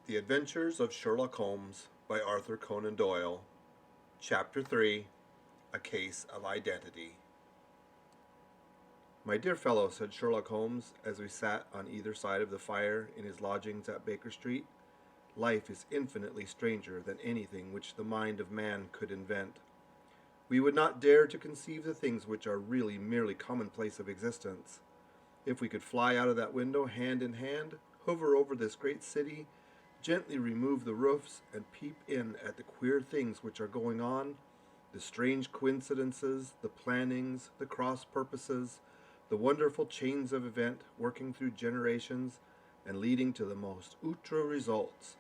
The Adventures of Sherlock Holmes by Arthur Conan Doyle. Chapter 3. A Case of Identity. "My dear fellow," said Sherlock Holmes, as we sat on either side of the fire in his lodgings at Baker Street, "life is infinitely stranger than anything which the mind of man could invent. We would not dare to conceive the things which are really merely commonplace of existence. If we could fly out of that window hand in hand, hover over this great city, gently remove the roofs, and peep in at the queer things which are going on, the strange coincidences, the plannings, the cross purposes, the wonderful chains of event working through generations and leading to the most outre results,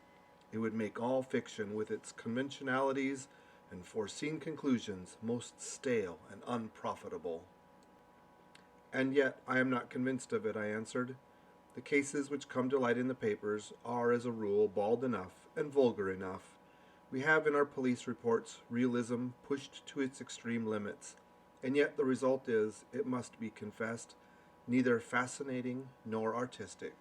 it would make all fiction with its conventionalities and foreseen conclusions most stale and unprofitable." "And yet I am not convinced of it," I answered. "The cases which come to light in the papers are as a rule bald enough and vulgar enough. We have in our police reports realism pushed to its extreme limits, and yet the result is, it must be confessed, neither fascinating nor artistic.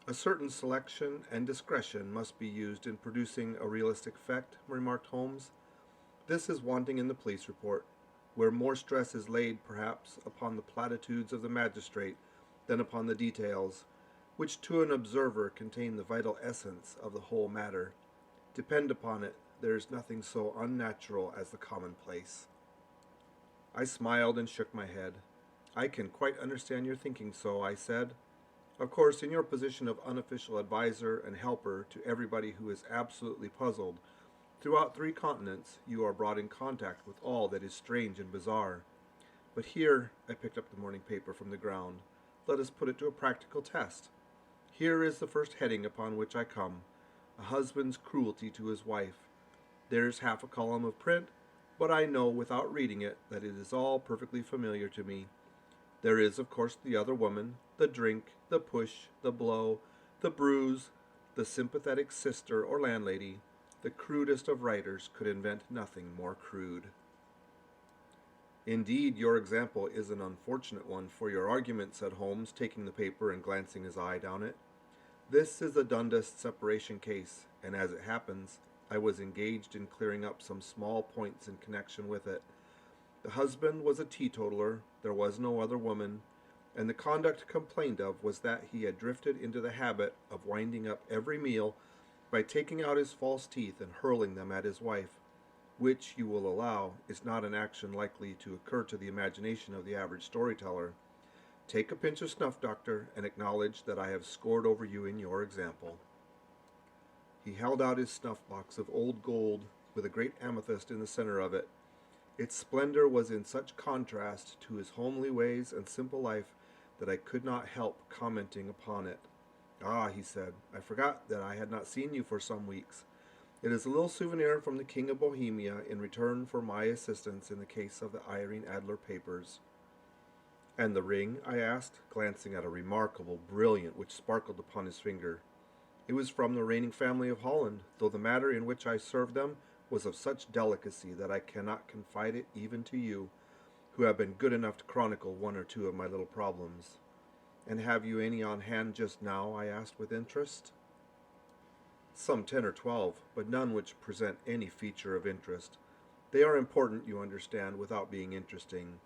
A certain selection and discretion must be used in producing a realistic effect," remarked Holmes. "This is wanting in the police report, where more stress is laid, perhaps, upon the platitudes of the magistrate than upon the details, which to an observer contain the vital essence of the whole matter. Depend upon it, there is nothing so unnatural as the commonplace." I smiled and shook my head. "I can quite understand your thinking so," I said. "Of course, in your position of unofficial adviser and helper to everybody who is absolutely puzzled, throughout 3 continents you are brought in contact with all that is strange and bizarre. But here," I picked up the morning paper from the ground, "let us put it to a practical test. Here is the first heading upon which I come, a husband's cruelty to his wife. There's half a column of print, but I know without reading it that it is all perfectly familiar to me. There is, of course, the other woman, the drink, the push, the blow, the bruise, the sympathetic sister or landlady. The crudest of writers could invent nothing more crude." "Indeed, your example is an unfortunate one for your argument," said Holmes, taking the paper and glancing his eye down it. "This is a Dundas separation case, and as it happens, I was engaged in clearing up some small points in connection with it. The husband was a teetotaler, there was no other woman, and the conduct complained of was that he had drifted into the habit of winding up every meal by taking out his false teeth and hurling them at his wife, which, you will allow, is not an action likely to occur to the imagination of the average storyteller. Take a pinch of snuff, doctor, and acknowledge that I have scored over you in your example." He held out his snuff-box of old gold with a great amethyst in the center of it. Its splendor was in such contrast to his homely ways and simple life that I could not help commenting upon it. "Ah," he said, "I forgot that I had not seen you for some weeks. It is a little souvenir from the King of Bohemia in return for my assistance in the case of the Irene Adler papers." "And the ring?" I asked, glancing at a remarkable brilliant which sparkled upon his finger. "It was from the reigning family of Holland, though the matter in which I served them was of such delicacy that I cannot confide it even to you, who have been good enough to chronicle 1 or 2 of my little problems." "And have you any on hand just now?" I asked with interest. "Some 10 or 12, but none which present any feature of interest. They are important, you understand, without being interesting.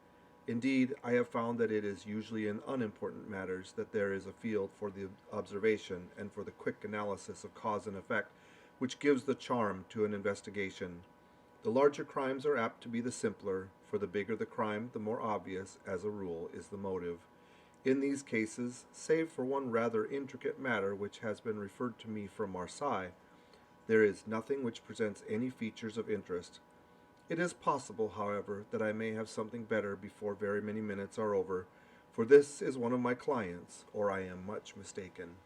Indeed, I have found that it is usually in unimportant matters that there is a field for the observation and for the quick analysis of cause and effect which gives the charm to an investigation. The larger crimes are apt to be the simpler, for the bigger the crime, the more obvious, as a rule, is the motive. In these cases, save for one rather intricate matter which has been referred to me from Marseille, there is nothing which presents any features of interest. It is possible, however, that I may have something better before very many minutes are over, for this is one of my clients, or I am much mistaken."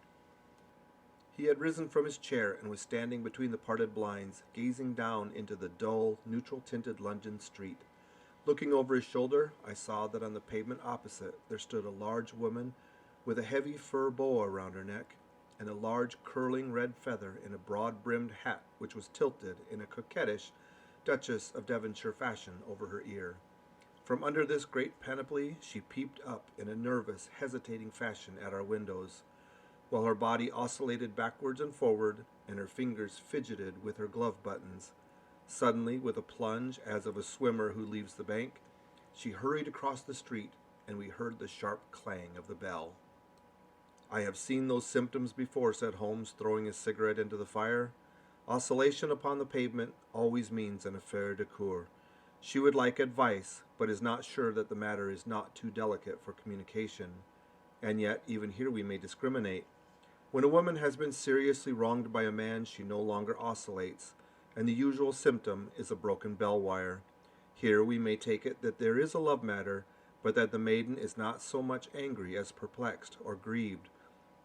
He had risen from his chair and was standing between the parted blinds, gazing down into the dull, neutral-tinted London street. Looking over his shoulder, I saw that on the pavement opposite there stood a large woman with a heavy fur boa around her neck, and a large curling red feather in a broad-brimmed hat which was tilted in a coquettish Duchess of Devonshire fashion over her ear. From under this great panoply she peeped up in a nervous, hesitating fashion at our windows. while her body oscillated backwards and forward, and her fingers fidgeted with her glove buttons. Suddenly, with a plunge as of a swimmer who leaves the bank, she hurried across the street, and we heard the sharp clang of the bell. I have seen those symptoms before, said Holmes, throwing his cigarette into the fire. Oscillation upon the pavement always means an affaire de coeur. She would like advice, but is not sure that the matter is not too delicate for communication. And yet, even here we may discriminate. When a woman has been seriously wronged by a man, she no longer oscillates, and the usual symptom is a broken bell wire. Here we may take it that there is a love matter, but that the maiden is not so much angry as perplexed or grieved.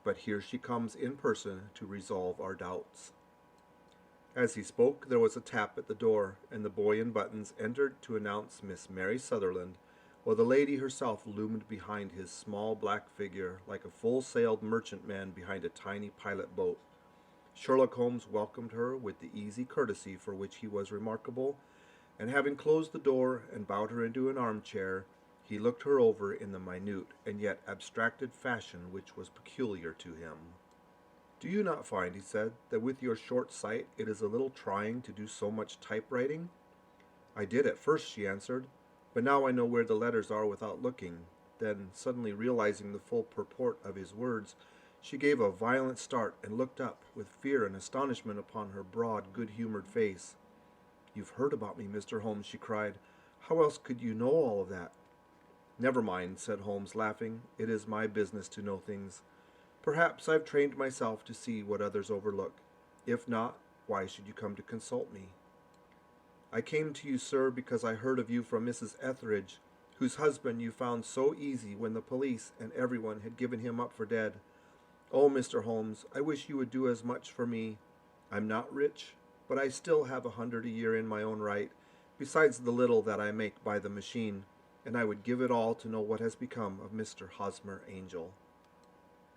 But here she comes in person to resolve our doubts. As he spoke, there was a tap at the door, and the boy in buttons entered to announce Miss Mary Sutherland, while the lady herself loomed behind his small black figure like a full-sailed merchantman behind a tiny pilot boat. Sherlock Holmes welcomed her with the easy courtesy for which he was remarkable, and having closed the door and bowed her into an armchair, he looked her over in the minute and yet abstracted fashion which was peculiar to him. "Do you not find," he said, "that with your short sight it is a little trying to do so much typewriting?" "I did at first," she answered, "but now I know where the letters are without looking." Then, suddenly realizing the full purport of his words, she gave a violent start and looked up with fear and astonishment upon her broad, good-humored face. "You've heard about me, Mr. Holmes," she cried. "How else could you know all of that?" "Never mind," said Holmes, laughing. "It is my business to know things. Perhaps I've trained myself to see what others overlook. If not, why should you come to consult me?" "I came to you, sir, because I heard of you from Mrs. Etheridge, whose husband you found so easy when the police and everyone had given him up for dead. Oh, Mr. Holmes, I wish you would do as much for me. I'm not rich, but I still have 100 a year in my own right, besides the little that I make by the machine, and I would give it all to know what has become of Mr. Hosmer Angel."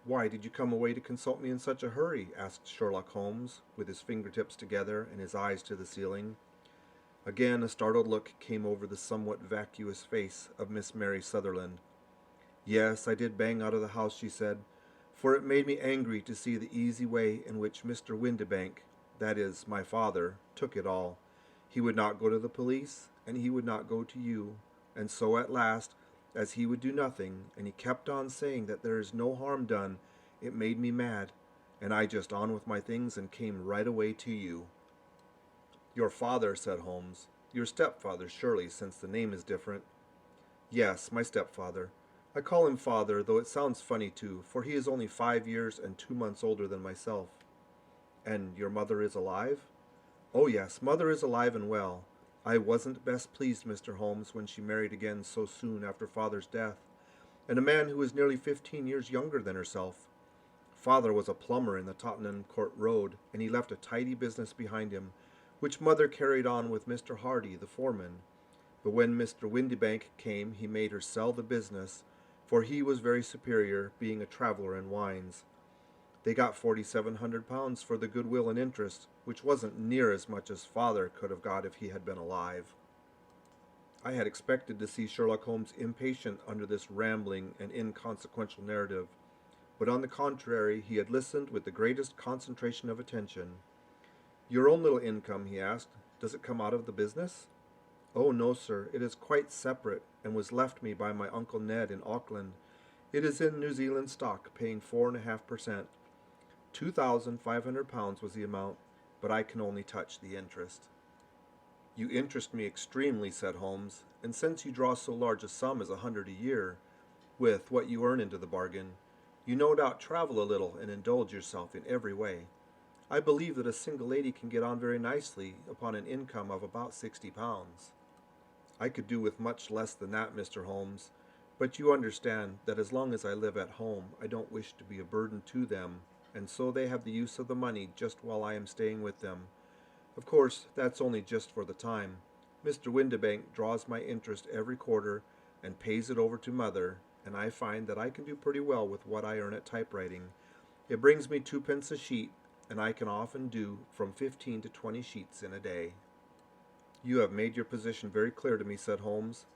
"Why did you come away to consult me in such a hurry?" asked Sherlock Holmes, with his fingertips together and his eyes to the ceiling. Again a startled look came over the somewhat vacuous face of Miss Mary Sutherland. "Yes, I did bang out of the house," she said, "for it made me angry to see the easy way in which Mr. Windibank, that is, my father, took it all. He would not go to the police, and he would not go to you, and so at last, as he would do nothing, and he kept on saying that there is no harm done, it made me mad, and I just on with my things and came right away to you." "Your father," said Holmes. "Your stepfather, surely, since the name is different." "Yes, my stepfather. I call him father, though it sounds funny too, for he is only 5 years and 2 months older than myself." "And your mother is alive?" "Oh yes, mother is alive and well. I wasn't best pleased, Mr. Holmes, when she married again so soon after father's death, and a man who was nearly 15 years younger than herself. Father was a plumber in the Tottenham Court Road, and he left a tidy business behind him, which mother carried on with Mr. Hardy, the foreman. But when Mr. Windibank came, he made her sell the business, for he was very superior, being a traveller in wines. They got £4,700 for the goodwill and interest, which wasn't near as much as father could have got if he had been alive." I had expected to see Sherlock Holmes impatient under this rambling and inconsequential narrative, but on the contrary he had listened with the greatest concentration of attention. "Your own little income," he asked, "does it come out of the business?" "Oh, no, sir. It is quite separate, and was left me by my Uncle Ned in Auckland. It is in New Zealand stock, paying 4.5%. £2,500 was the amount, but I can only touch the interest." "You interest me extremely," said Holmes, "and since you draw so large a sum as 100 a year, with what you earn into the bargain, you no doubt travel a little and indulge yourself in every way. I believe that a single lady can get on very nicely upon an income of about £60. "I could do with much less than that, Mr. Holmes, but you understand that as long as I live at home I don't wish to be a burden to them, and so they have the use of the money just while I am staying with them. Of course, that's only just for the time. Mr. Windibank draws my interest every quarter and pays it over to mother, and I find that I can do pretty well with what I earn at typewriting. It brings me 2 pence a sheet, and I can often do from 15 to 20 sheets in a day." "You have made your position very clear to me," said Holmes.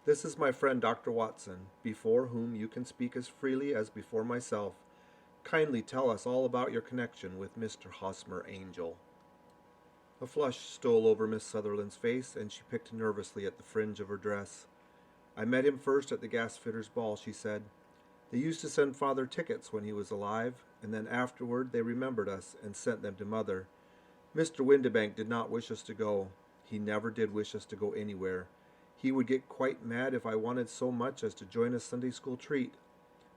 "This is my friend Dr. Watson, before whom you can speak as freely as before myself. Kindly tell us all about your connection with Mr. Hosmer Angel." A flush stole over Miss Sutherland's face, and she picked nervously at the fringe of her dress. "I met him first at the gasfitters' ball," she said. "They used to send Father tickets when he was alive, and then afterward they remembered us and sent them to Mother. Mr. Windibank did not wish us to go. He never did wish us to go anywhere. He would get quite mad if I wanted so much as to join a Sunday school treat.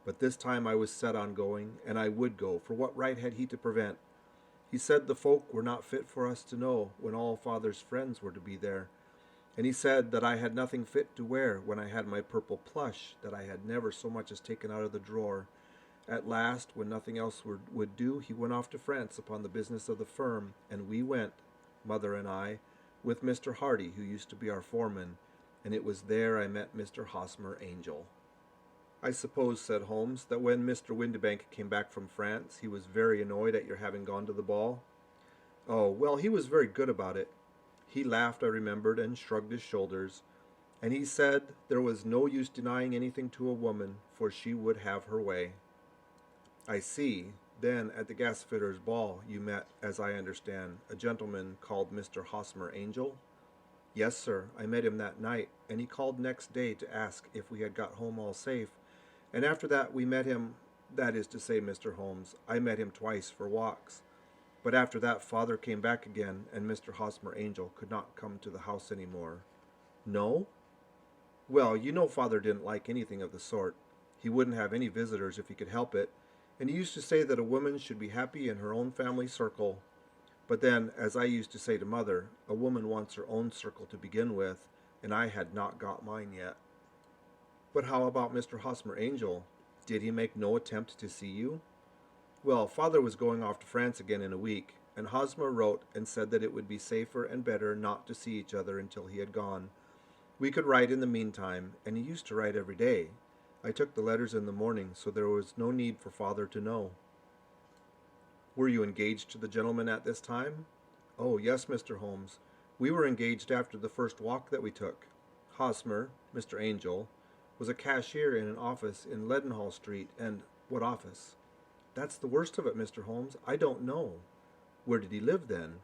But this time I was set on going, and I would go, for what right had he to prevent? He said the folk were not fit for us to know when all Father's friends were to be there. And he said that I had nothing fit to wear when I had my purple plush that I had never so much as taken out of the drawer. At last, when nothing else would do, he went off to France upon the business of the firm, and we went, Mother and I, with Mr. Hardy, who used to be our foreman, and it was there I met Mr. Hosmer Angel." "I suppose," said Holmes, "that when Mr. Windibank came back from France, he was very annoyed at your having gone to the ball?" "Oh, well, he was very good about it. He laughed, I remembered, and shrugged his shoulders, and he said there was no use denying anything to a woman, for she would have her way." "I see. Then at the gasfitters' ball you met, as I understand, a gentleman called Mr. Hosmer Angel?" "Yes, sir. I met him that night, and he called next day to ask if we had got home all safe, and after that we met him, that is to say, Mr. Holmes, I met him twice for walks. But after that Father came back again, and Mr. Hosmer Angel could not come to the house any more." "No?" "Well, you know Father didn't like anything of the sort. He wouldn't have any visitors if he could help it, and he used to say that a woman should be happy in her own family circle. But then, as I used to say to Mother, a woman wants her own circle to begin with, and I had not got mine yet." "But how about Mr. Hosmer Angel? Did he make no attempt to see you?" "Well, Father was going off to France again in a week, and Hosmer wrote and said that it would be safer and better not to see each other until he had gone. We could write in the meantime, and he used to write every day. I took the letters in the morning, so there was no need for Father to know." "Were you engaged to the gentleman at this time?" "Oh, yes, Mr. Holmes. We were engaged after the first walk that we took. Hosmer, Mr. Angel, was a cashier in an office in Leadenhall Street, and—" "What office?" "That's the worst of it, Mr. Holmes. I don't know." "Where did he live, then?"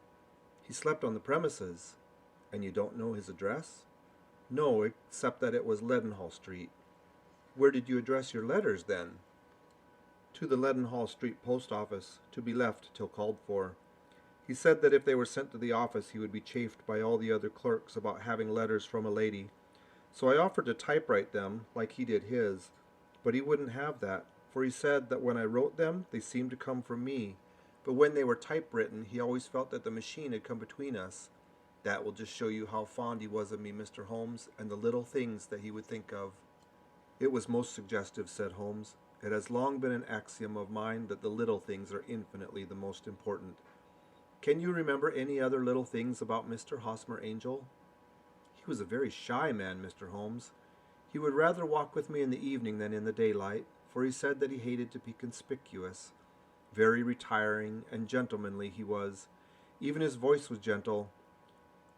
"He slept on the premises." "And you don't know his address?" "No, except that it was Leadenhall Street." "Where did you address your letters, then?" "To the Leadenhall Street post office, to be left till called for. He said that if they were sent to the office he would be chaffed by all the other clerks about having letters from a lady. So I offered to typewrite them, like he did his, but he wouldn't have that, for he said that when I wrote them they seemed to come from me, but when they were typewritten he always felt that the machine had come between us. That will just show you how fond he was of me, Mr. Holmes, and the little things that he would think of." "It was most suggestive," said Holmes. "It has long been an axiom of mine that the little things are infinitely the most important. Can you remember any other little things about Mr. Hosmer Angel?" "He was a very shy man, Mr. Holmes. He would rather walk with me in the evening than in the daylight, for he said that he hated to be conspicuous. Very retiring and gentlemanly he was. Even his voice was gentle.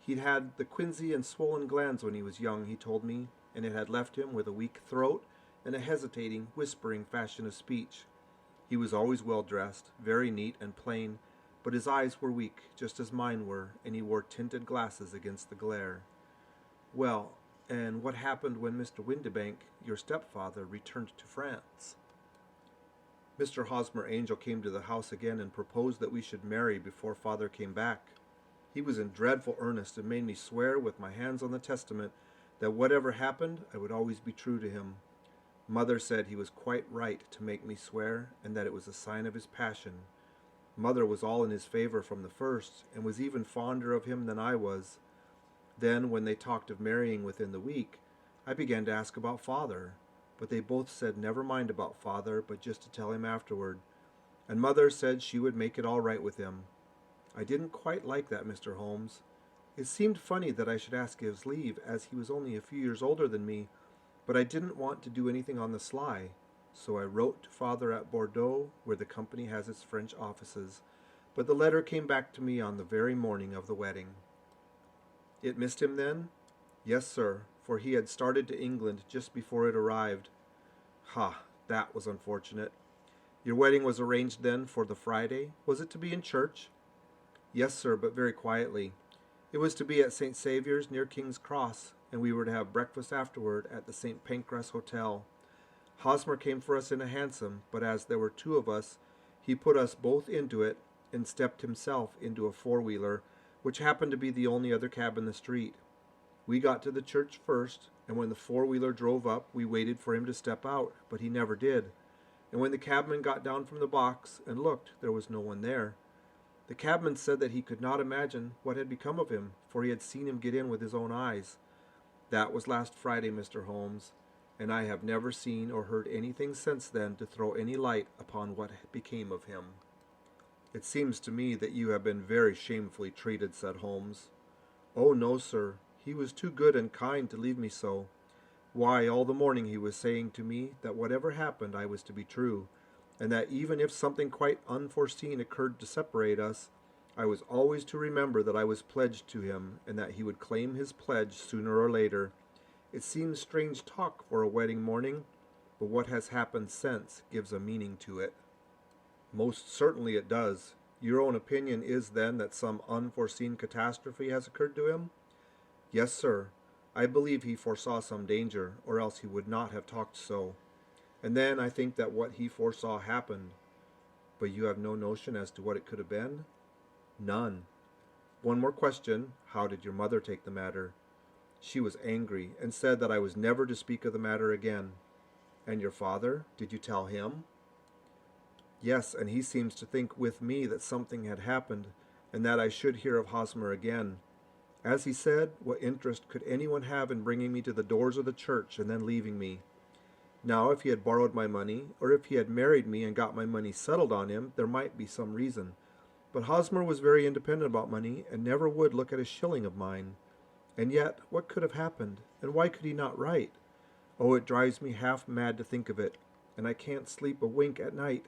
He'd had the quinsy and swollen glands when he was young, he told me, and it had left him with a weak throat and a hesitating, whispering fashion of speech. He was always well dressed, very neat and plain, but his eyes were weak, just as mine were, and he wore tinted glasses against the glare." "Well, and what happened when Mr. Windibank, your stepfather, returned to France?" "Mr. Hosmer Angel came to the house again and proposed that we should marry before Father came back. He was in dreadful earnest and made me swear with my hands on the testament that whatever happened I would always be true to him. Mother said he was quite right to make me swear, and that it was a sign of his passion. Mother was all in his favor from the first, and was even fonder of him than I was. Then, when they talked of marrying within the week, I began to ask about Father, but they both said never mind about Father, but just to tell him afterward. And Mother said she would make it all right with him. I didn't quite like that, Mr. Holmes. It seemed funny that I should ask his leave, as he was only a few years older than me, but I didn't want to do anything on the sly. So I wrote to Father at Bordeaux, where the company has its French offices, but the letter came back to me on the very morning of the wedding." "It missed him then?" "Yes, sir, for he had started to England just before it arrived." "Ha, that was unfortunate. Your wedding was arranged then for the Friday? Was it to be in church? Yes, sir, but very quietly. It was to be at St. Saviour's near King's Cross, and we were to have breakfast afterward at the St. Pancras Hotel. Hosmer came for us in a hansom, but as there were two of us, he put us both into it and stepped himself into a four-wheeler, which happened to be the only other cab in the street. We got to the church first, and when the four-wheeler drove up, we waited for him to step out, but he never did. And when the cabman got down from the box and looked, there was no one there. The cabman said that he could not imagine what had become of him, for he had seen him get in with his own eyes. That was last Friday, Mr. Holmes, and I have never seen or heard anything since then to throw any light upon what became of him. It seems to me that you have been very shamefully treated, said Holmes. Oh, no, sir. He was too good and kind to leave me so. Why, all the morning he was saying to me that whatever happened I was to be true, and that even if something quite unforeseen occurred to separate us, I was always to remember that I was pledged to him, and that he would claim his pledge sooner or later. It seems strange talk for a wedding morning, but what has happened since gives a meaning to it. Most certainly it does. Your own opinion is then that some unforeseen catastrophe has occurred to him? Yes, sir. I believe he foresaw some danger, or else he would not have talked so. And then I think that what he foresaw happened. But you have no notion as to what it could have been? None. One more question. How did your mother take the matter? She was angry, and said that I was never to speak of the matter again. And your father? Did you tell him? Yes, and he seems to think with me that something had happened, and that I should hear of Hosmer again. As he said, what interest could anyone have in bringing me to the doors of the church and then leaving me? Now, if he had borrowed my money, or if he had married me and got my money settled on him, there might be some reason. But Hosmer was very independent about money, and never would look at a shilling of mine. And yet, what could have happened, and why could he not write? Oh, it drives me half mad to think of it, and I can't sleep a wink at night.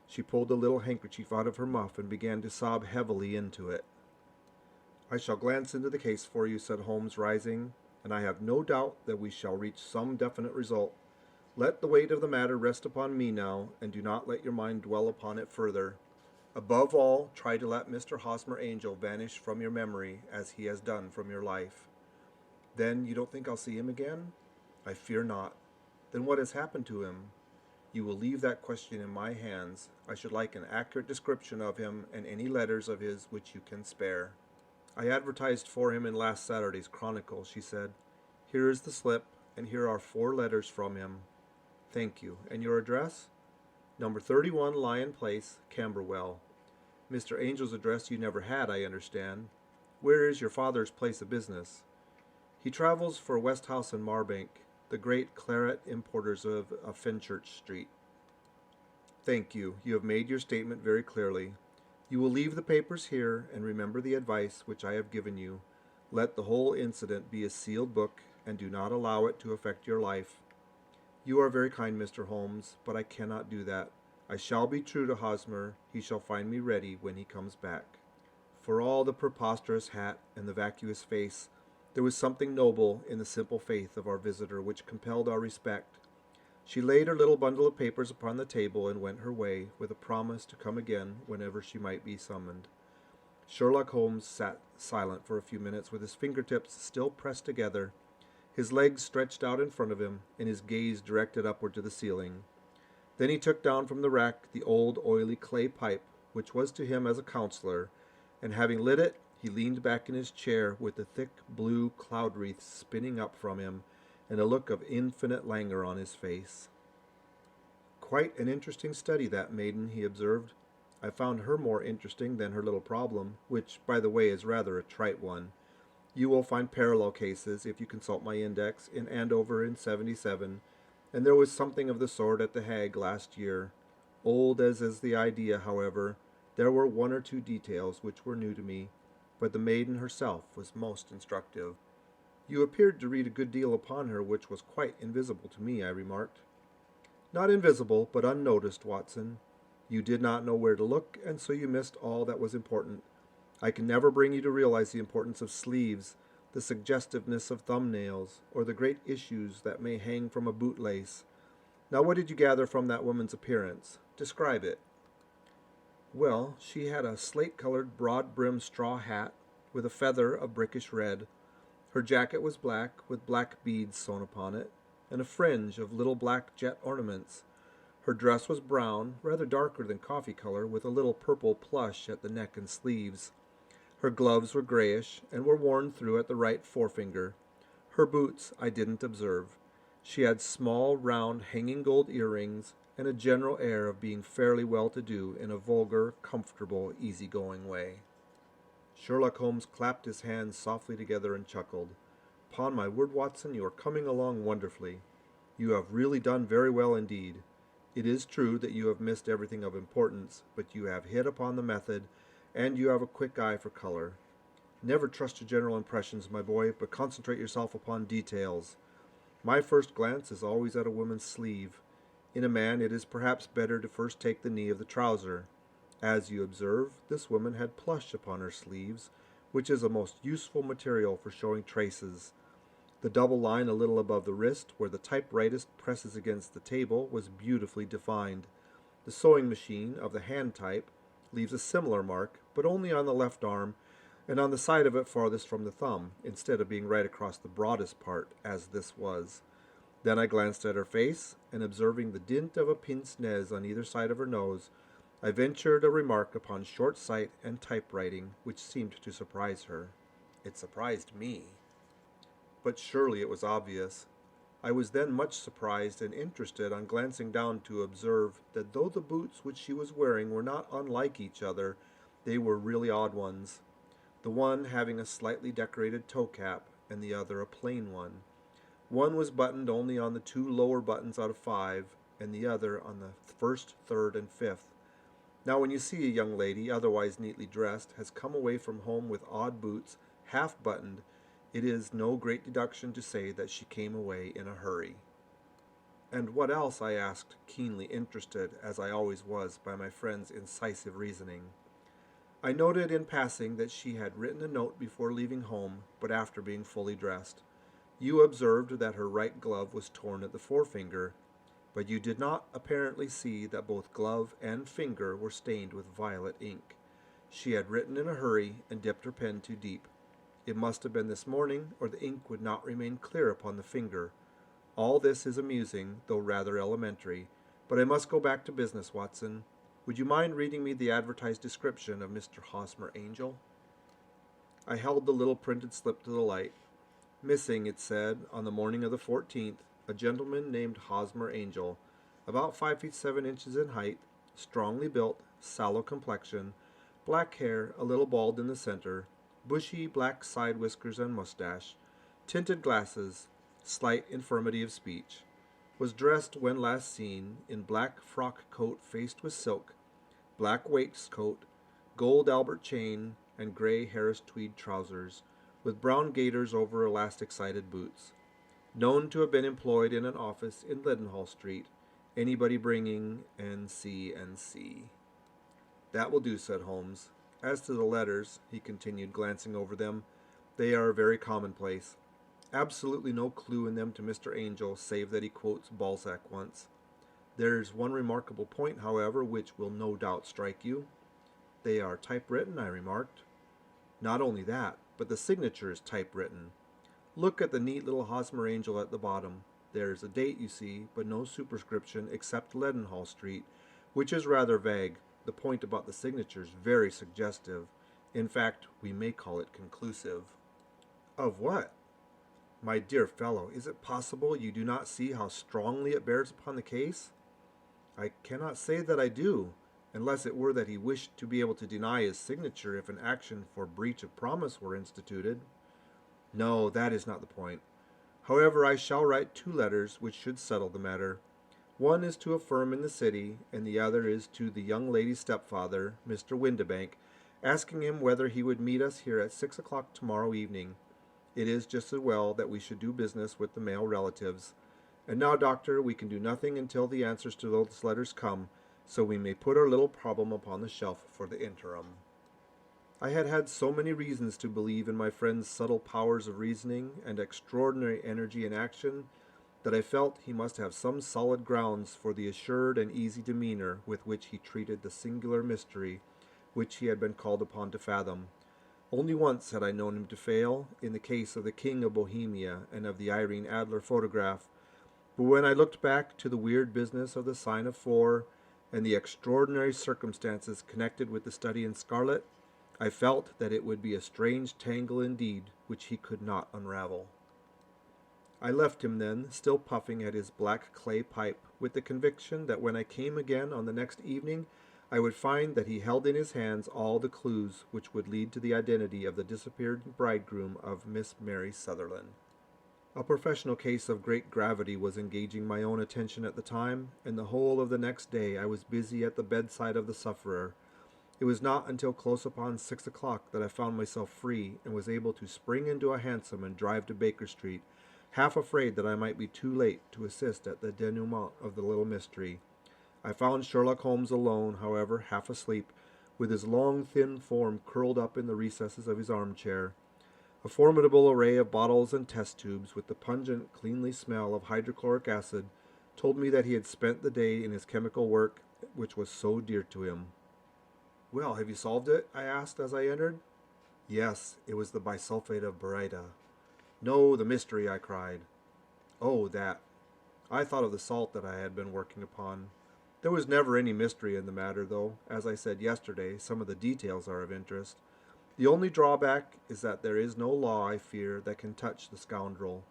She pulled a little handkerchief out of her muff and began to sob heavily into it. I shall glance into the case for you, said Holmes, rising, and I have no doubt that we shall reach some definite result. Let the weight of the matter rest upon me now, and do not let your mind dwell upon it further. Above all, try to let Mr. Hosmer Angel vanish from your memory, as he has done from your life. Then you don't think I'll see him again? I fear not. Then what has happened to him? You will leave that question in my hands. I should like an accurate description of him, and any letters of his which you can spare. I advertised for him in last Saturday's Chronicle, she said. Here is the slip, and here are 4 letters from him. Thank you. And your address? Number 31 Lion Place, Camberwell. Mr. Angel's address you never had, I understand. Where is your father's place of business? He travels for Westhouse and Marbank, the great claret importers of Fenchurch Street. Thank you. You have made your statement very clearly. You will leave the papers here, and remember the advice which I have given you. Let the whole incident be a sealed book, and do not allow it to affect your life. You are very kind, Mr. Holmes, but I cannot do that. I shall be true to Hosmer. He shall find me ready when he comes back. For all the preposterous hat and the vacuous face, there was something noble in the simple faith of our visitor which compelled our respect. She laid her little bundle of papers upon the table and went her way, with a promise to come again whenever she might be summoned. Sherlock Holmes sat silent for a few minutes, with his fingertips still pressed together, his legs stretched out in front of him, and his gaze directed upward to the ceiling. Then he took down from the rack the old oily clay pipe, which was to him as a counselor, and having lit it, he leaned back in his chair with the thick blue cloud wreath spinning up from him, and a look of infinite languor on his face. Quite an interesting study, that maiden, he observed. I found her more interesting than her little problem, which, by the way, is rather a trite one. You will find parallel cases, if you consult my index, in Andover in 77, and there was something of the sort at The Hague last year. Old as is the idea, however, there were 1 or 2 details which were new to me, but the maiden herself was most instructive. You appeared to read a good deal upon her which was quite invisible to me, I remarked. Not invisible, but unnoticed, Watson. You did not know where to look, and so you missed all that was important. I can never bring you to realize the importance of sleeves, the suggestiveness of thumbnails, or the great issues that may hang from a bootlace. Now, what did you gather from that woman's appearance? Describe it." "Well, she had a slate-colored, broad-brimmed straw hat with a feather of brickish red. Her jacket was black, with black beads sewn upon it, and a fringe of little black jet ornaments. Her dress was brown, rather darker than coffee color, with a little purple plush at the neck and sleeves. Her gloves were grayish, and were worn through at the right forefinger. Her boots I didn't observe. She had small, round, hanging gold earrings, and a general air of being fairly well-to-do in a vulgar, comfortable, easy-going way." Sherlock Holmes clapped his hands softly together and chuckled. "Upon my word, Watson, you are coming along wonderfully. You have really done very well indeed. It is true that you have missed everything of importance, but you have hit upon the method, and you have a quick eye for color. Never trust your general impressions, my boy, but concentrate yourself upon details. My first glance is always at a woman's sleeve. In a man it is perhaps better to first take the knee of the trouser. As you observe, this woman had plush upon her sleeves, which is a most useful material for showing traces. The double line a little above the wrist, where the typewritist presses against the table, was beautifully defined. The sewing machine of the hand type leaves a similar mark, but only on the left arm, and on the side of it farthest from the thumb, instead of being right across the broadest part, as this was. Then I glanced at her face, and observing the dint of a pince-nez on either side of her nose, I ventured a remark upon short sight and typewriting, which seemed to surprise her. It surprised me. But surely it was obvious. I was then much surprised and interested on glancing down to observe that though the boots which she was wearing were not unlike each other, they were really odd ones, the one having a slightly decorated toe cap, and the other a plain one. One was buttoned only on the 2 lower buttons out of 5, and the other on the first, third, and fifth. Now when you see a young lady, otherwise neatly dressed, has come away from home with odd boots, half buttoned, it is no great deduction to say that she came away in a hurry." "And what else?" I asked, keenly interested, as I always was, by my friend's incisive reasoning. "I noted in passing that she had written a note before leaving home, but after being fully dressed. You observed that her right glove was torn at the forefinger, but you did not apparently see that both glove and finger were stained with violet ink. She had written in a hurry and dipped her pen too deep. It must have been this morning, or the ink would not remain clear upon the finger. All this is amusing, though rather elementary, but I must go back to business, Watson. Would you mind reading me the advertised description of Mr. Hosmer Angel?" I held the little printed slip to the light. "Missing," it said, "on the morning of the 14th, a gentleman named Hosmer Angel, about 5 feet 7 inches in height, strongly built, sallow complexion, black hair, a little bald in the center, bushy black side whiskers and mustache, tinted glasses, slight infirmity of speech. Was dressed when last seen in black frock coat faced with silk, black waistcoat, gold Albert chain, and gray Harris tweed trousers, with brown gaiters over elastic-sided boots. Known to have been employed in an office in Leadenhall Street. Anybody bringing N.C.N.C." "That will do," said Holmes. "As to the letters," he continued, glancing over them, "they are very commonplace. Absolutely no clue in them to Mr. Angel, save that he quotes Balzac once. There's one remarkable point, however, which will no doubt strike you." "They are typewritten," I remarked. "Not only that, but the signature is typewritten. Look at the neat little Hosmer Angel at the bottom. There's a date, you see, but no superscription except Leadenhall Street, which is rather vague. The point about the signature is very suggestive. In fact, we may call it conclusive." "Of what?" "My dear fellow, is it possible you do not see how strongly it bears upon the case?" "I cannot say that I do, unless it were that he wished to be able to deny his signature if an action for breach of promise were instituted." "No, that is not the point. However, I shall write 2 letters which should settle the matter. One is to a firm in the city, and the other is to the young lady's stepfather, Mr. Windibank, asking him whether he would meet us here at 6 o'clock tomorrow evening. It is just as well that we should do business with the male relatives. And now, Doctor, we can do nothing until the answers to those letters come, so we may put our little problem upon the shelf for the interim." I had had so many reasons to believe in my friend's subtle powers of reasoning and extraordinary energy in action that I felt he must have some solid grounds for the assured and easy demeanor with which he treated the singular mystery which he had been called upon to fathom. Only once had I known him to fail, in the case of the King of Bohemia and of the Irene Adler photograph, but when I looked back to the weird business of the sign of 4 and the extraordinary circumstances connected with the study in scarlet, I felt that it would be a strange tangle indeed which he could not unravel. I left him then, still puffing at his black clay pipe, with the conviction that when I came again on the next evening, I would find that he held in his hands all the clues which would lead to the identity of the disappeared bridegroom of Miss Mary Sutherland. A professional case of great gravity was engaging my own attention at the time, and the whole of the next day I was busy at the bedside of the sufferer. It was not until close upon 6 o'clock that I found myself free and was able to spring into a hansom and drive to Baker Street, half afraid that I might be too late to assist at the denouement of the little mystery. I found Sherlock Holmes alone, however, half asleep, with his long, thin form curled up in the recesses of his armchair. A formidable array of bottles and test tubes, with the pungent, cleanly smell of hydrochloric acid, told me that he had spent the day in his chemical work, which was so dear to him. "Well, have you solved it?" I asked as I entered. "Yes, it was the bisulfate of baryta." "No, the mystery," I cried. "Oh, that. I thought of the salt that I had been working upon. There was never any mystery in the matter, though, as I said yesterday, some of the details are of interest. The only drawback is that there is no law, I fear, that can touch the scoundrel."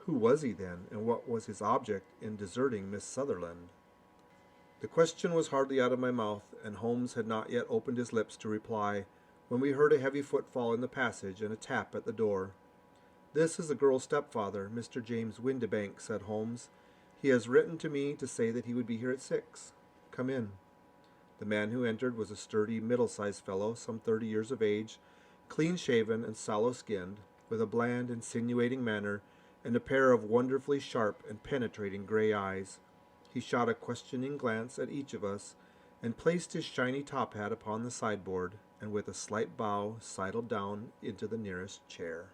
"Who was he, then, and what was his object in deserting Miss Sutherland?" The question was hardly out of my mouth, and Holmes had not yet opened his lips to reply, when we heard a heavy footfall in the passage and a tap at the door. "This is the girl's stepfather, Mr. James Windibank," said Holmes. "He has written to me to say that he would be here at 6. Come in." The man who entered was a sturdy, middle-sized fellow, some 30 years of age, clean-shaven and sallow-skinned, with a bland, insinuating manner and a pair of wonderfully sharp and penetrating gray eyes. He shot a questioning glance at each of us, and placed his shiny top hat upon the sideboard, and with a slight bow sidled down into the nearest chair.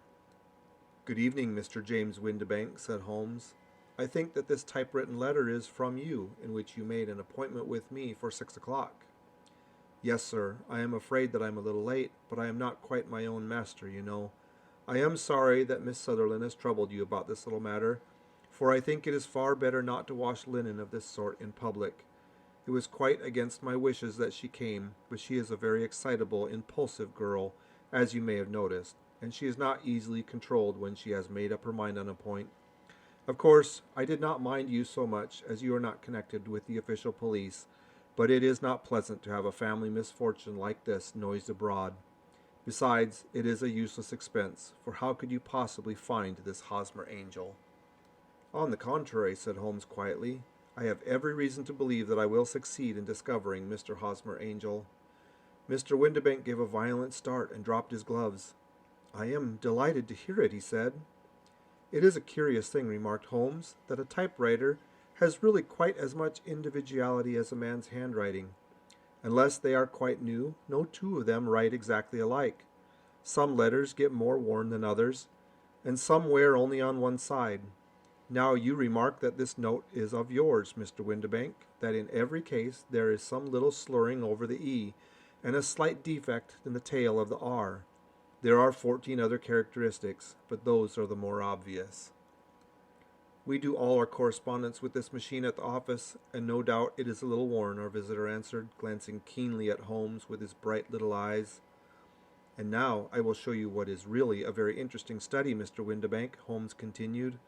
"Good evening, Mr. James Windibank," said Holmes. "I think that this typewritten letter is from you, in which you made an appointment with me for 6 o'clock. "Yes, sir. I am afraid that I am a little late, but I am not quite my own master, you know. I am sorry that Miss Sutherland has troubled you about this little matter, for I think it is far better not to wash linen of this sort in public. It was quite against my wishes that she came, but she is a very excitable, impulsive girl, as you may have noticed, and she is not easily controlled when she has made up her mind on a point. Of course, I did not mind you so much, as you are not connected with the official police, but it is not pleasant to have a family misfortune like this noised abroad. Besides, it is a useless expense, for how could you possibly find this Hosmer Angel?" "On the contrary," said Holmes quietly, "I have every reason to believe that I will succeed in discovering Mr. Hosmer Angel." Mr. Windibank gave a violent start and dropped his gloves. "I am delighted to hear it," he said. "It is a curious thing," remarked Holmes, "that a typewriter has really quite as much individuality as a man's handwriting. Unless they are quite new, no two of them write exactly alike. Some letters get more worn than others, and some wear only on one side. Now you remark that this note is of yours, Mr. Windibank, that in every case there is some little slurring over the E, and a slight defect in the tail of the R. There are 14 other characteristics, but those are the more obvious. We do all our correspondence with this machine at the office, and no doubt it is a little worn," our visitor answered, glancing keenly at Holmes with his bright little eyes. "And now I will show you what is really a very interesting study, Mr. Windibank," Holmes continued.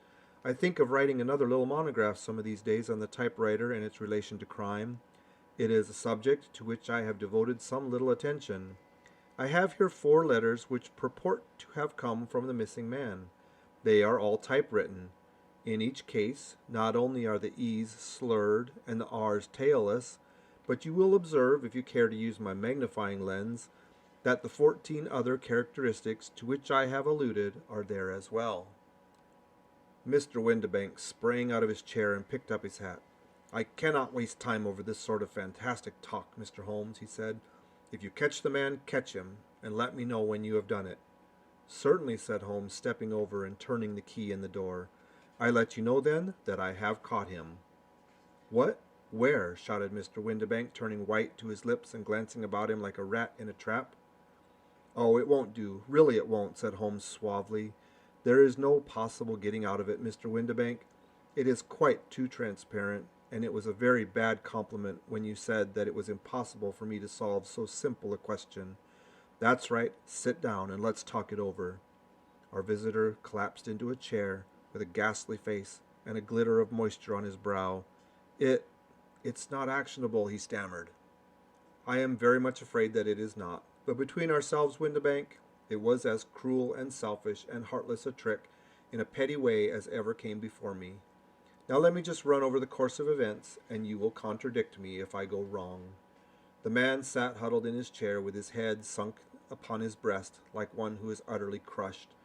"I think of writing another little monograph some of these days on the typewriter and its relation to crime. It is a subject to which I have devoted some little attention. I have here 4 letters which purport to have come from the missing man. They are all typewritten. In each case, not only are the E's slurred and the R's tailless, but you will observe, if you care to use my magnifying lens, that the 14 other characteristics to which I have alluded are there as well." Mr. Windibank sprang out of his chair and picked up his hat. "I cannot waste time over this sort of fantastic talk, Mr. Holmes," he said. "If you catch the man, catch him, and let me know when you have done it." "Certainly," said Holmes, stepping over and turning the key in the door. I let you know, then, that I have caught him." "What? Where?" shouted Mr. Windibank, turning white to his lips and glancing about him like a rat in a trap. "Oh, it won't do. Really it won't," said Holmes suavely. "There is no possible getting out of it, Mr. Windibank. It is quite too transparent, and it was a very bad compliment when you said that it was impossible for me to solve so simple a question. That's right. Sit down and let's talk it over." Our visitor collapsed into a chair with a ghastly face and a glitter of moisture on his brow. It's not actionable," he stammered. "I am very much afraid that it is not. But between ourselves, Windibank, it was as cruel and selfish and heartless a trick in a petty way as ever came before me. Now let me just run over the course of events, and you will contradict me if I go wrong." The man sat huddled in his chair with his head sunk upon his breast like one who is utterly crushed.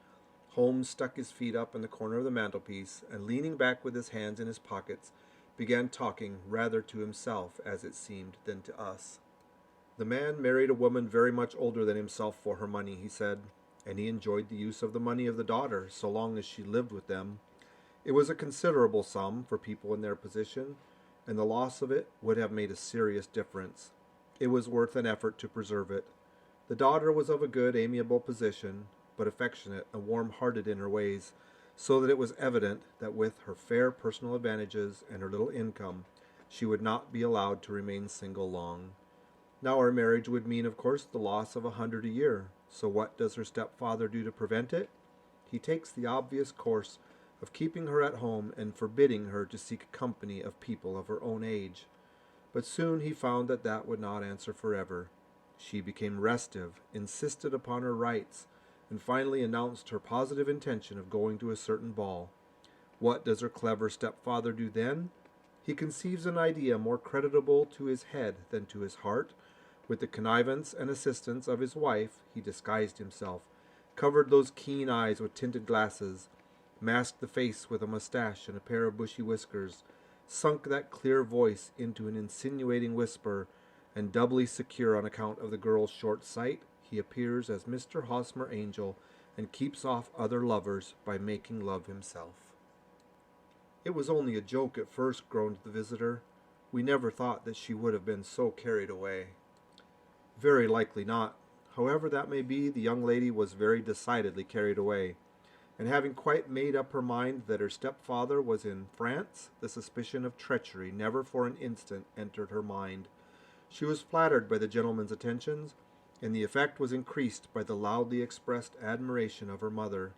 Holmes stuck his feet up in the corner of the mantelpiece, and leaning back with his hands in his pockets, began talking rather to himself, as it seemed, than to us. "The man married a woman very much older than himself for her money," he said, "and he enjoyed the use of the money of the daughter so long as she lived with them. It was a considerable sum for people in their position, and the loss of it would have made a serious difference. It was worth an effort to preserve it. The daughter was of a good, amiable position, but affectionate and warm-hearted in her ways, so that it was evident that with her fair personal advantages and her little income, she would not be allowed to remain single long. Now our marriage would mean, of course, the loss of 100 a year. So what does her stepfather do to prevent it? He takes the obvious course of keeping her at home and forbidding her to seek company of people of her own age. But soon he found that that would not answer forever. She became restive, insisted upon her rights, and finally announced her positive intention of going to a certain ball. What does her clever stepfather do then? He conceives an idea more creditable to his head than to his heart. With the connivance and assistance of his wife, he disguised himself, covered those keen eyes with tinted glasses, masked the face with a mustache and a pair of bushy whiskers, sunk that clear voice into an insinuating whisper, and doubly secure on account of the girl's short sight, he appears as Mr. Hosmer Angel and keeps off other lovers by making love himself. "It was only a joke at first," groaned the visitor. "We never thought that she would have been so carried away." "Very likely not. However that may be, the young lady was very decidedly carried away, and having quite made up her mind that her stepfather was in France, the suspicion of treachery never for an instant entered her mind. She was flattered by the gentleman's attentions, and the effect was increased by the loudly expressed admiration of her mother.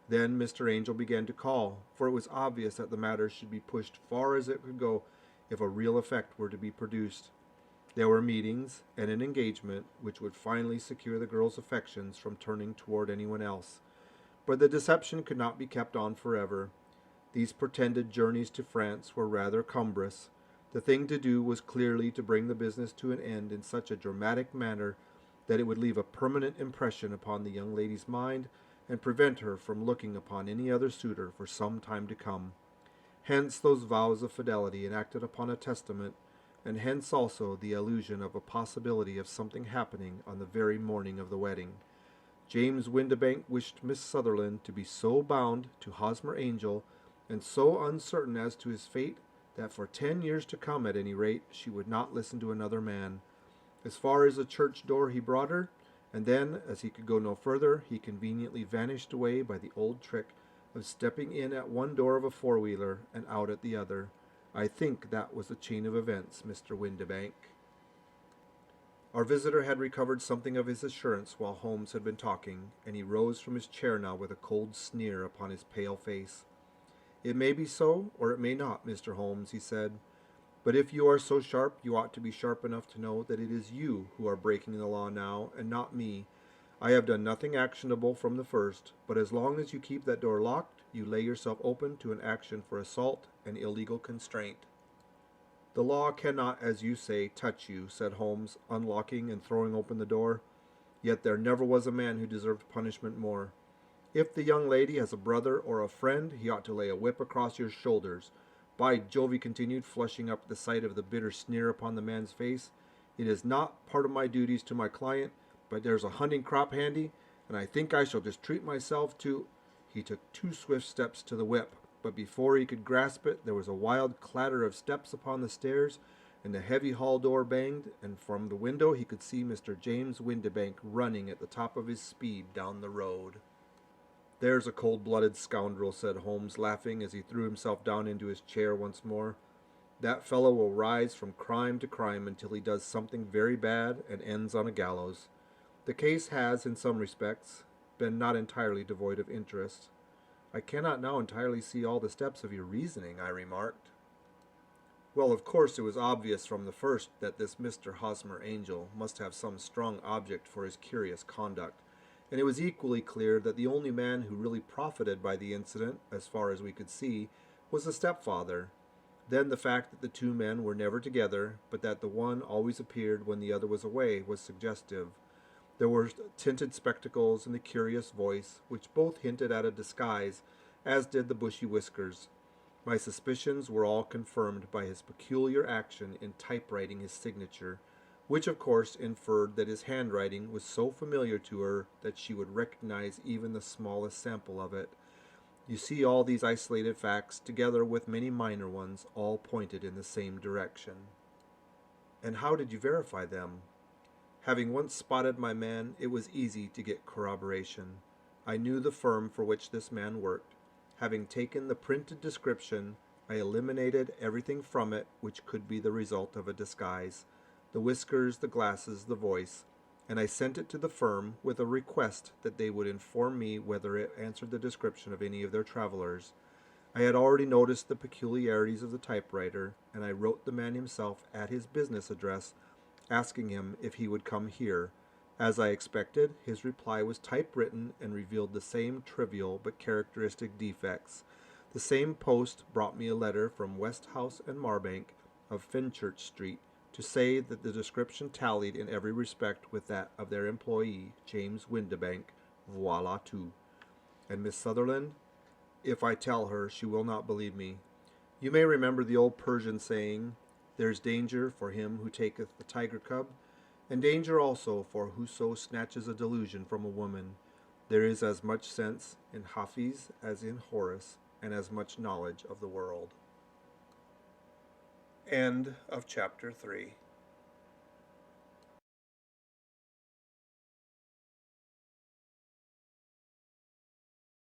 Then Mr. Angel began to call, for it was obvious that the matter should be pushed far as it could go if a real effect were to be produced. There were meetings and an engagement which would finally secure the girl's affections from turning toward anyone else. But the deception could not be kept on forever. These pretended journeys to France were rather cumbrous. The thing to do was clearly to bring the business to an end in such a dramatic manner that it would leave a permanent impression upon the young lady's mind and prevent her from looking upon any other suitor for some time to come. Hence those vows of fidelity enacted upon a testament, and hence also the illusion of a possibility of something happening on the very morning of the wedding. James Windibank wished Miss Sutherland to be so bound to Hosmer Angel and so uncertain as to his fate that for 10 years to come, at any rate, she would not listen to another man. As far as the church door he brought her, and then, as he could go no further, he conveniently vanished away by the old trick of stepping in at one door of a four-wheeler and out at the other. I think that was the chain of events, Mr. Windibank. Our visitor had recovered something of his assurance while Holmes had been talking, and he rose from his chair now with a cold sneer upon his pale face. "It may be so, or it may not, Mr. Holmes," he said. "But if you are so sharp, you ought to be sharp enough to know that it is you who are breaking the law now, and not me. I have done nothing actionable from the first, but as long as you keep that door locked, you lay yourself open to an action for assault and illegal constraint." "The law cannot, as you say, touch you," said Holmes, unlocking and throwing open the door. "Yet there never was a man who deserved punishment more. If the young lady has a brother or a friend, he ought to lay a whip across your shoulders. By Jove," he continued, flushing up at the sight of the bitter sneer upon the man's face, "it is not part of my duties to my client, but there's a hunting crop handy, and I think I shall just treat myself to—" He took 2 swift steps to the whip, but before he could grasp it, there was a wild clatter of steps upon the stairs, and the heavy hall door banged, and from the window he could see Mr. James Windibank running at the top of his speed down the road. "There's a cold-blooded scoundrel," said Holmes, laughing as he threw himself down into his chair once more. "That fellow will rise from crime to crime until he does something very bad and ends on a gallows. The case has, in some respects, been not entirely devoid of interest." "I cannot now entirely see all the steps of your reasoning," I remarked. "Well, of course it was obvious from the first that this Mr. Hosmer Angel must have some strong object for his curious conduct, and it was equally clear that the only man who really profited by the incident, as far as we could see, was the stepfather. Then the fact that the two men were never together, but that the one always appeared when the other was away, was suggestive. There were tinted spectacles and the curious voice, which both hinted at a disguise, as did the bushy whiskers. My suspicions were all confirmed by his peculiar action in typewriting his signature, which of course inferred that his handwriting was so familiar to her that she would recognize even the smallest sample of it. You see, all these isolated facts, together with many minor ones, all pointed in the same direction." "And how did you verify them?" "Having once spotted my man, it was easy to get corroboration. I knew the firm for which this man worked. Having taken the printed description, I eliminated everything from it which could be the result of a disguise, the whiskers, the glasses, the voice, and I sent it to the firm with a request that they would inform me whether it answered the description of any of their travelers. I had already noticed the peculiarities of the typewriter, and I wrote the man himself at his business address, asking him if he would come here. As I expected, his reply was typewritten and revealed the same trivial but characteristic defects. The same post brought me a letter from Westhouse and Marbank of Fenchurch Street to say that the description tallied in every respect with that of their employee, James Windibank. Voila tout. And Miss Sutherland? If I tell her, she will not believe me. You may remember the old Persian saying, 'There's danger for him who taketh the tiger cub, and danger also for whoso snatches a delusion from a woman.' There is as much sense in Hafiz as in Horace, and as much knowledge of the world." End of chapter 3.